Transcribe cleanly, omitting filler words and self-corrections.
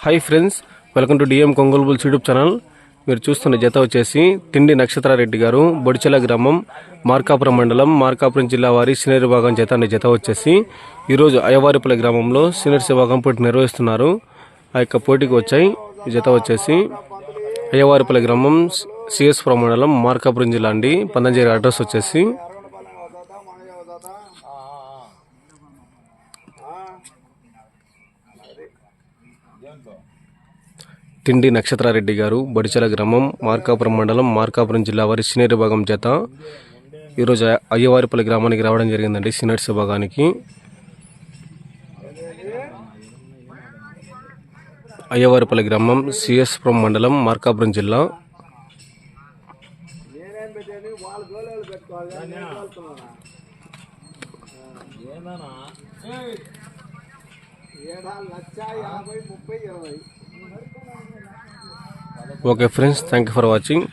Hi friends, welcome to DM Ongole bulls YouTube channel. మీరు చూస్తున్న జత వచ్చేసి తిండి నక్షత్రారెడ్డి గారు, బొడిచెల గ్రామం, మార్కాపురం మండలం, మార్కాపురం జిల్లా వారి సీనియర్ విభాగం జత వచ్చేసి ఈరోజు అయ్యవారిపల్లి గ్రామంలో సీనియర్స్ విభాగం పోటీ నిర్వహిస్తున్నారు. ఆ యొక్క పోటీకి వచ్చాయి. ఈ జత వచ్చేసి అయ్యవారిపల్లి గ్రామం, సిఎస్పురం మండలం, మార్కాపురం జిల్లా అండి. పందంజేరి అడ్రస్ వచ్చేసి తిండి నక్షత్రారెడ్డి గారు, బొడిచెల గ్రామం, మార్కాపురం మండలం, మార్కాపురం జిల్లా వారి సీనియర్ విభాగం జత ఈరోజు అయ్యవారిపల్లి గ్రామానికి రావడం జరిగిందండి. సీనియర్స్ విభాగానికి అయ్యవారిపల్లి గ్రామం, సిఎస్పురం మండలం, మార్కాపురం జిల్లా. Okay friends, thank you for watching.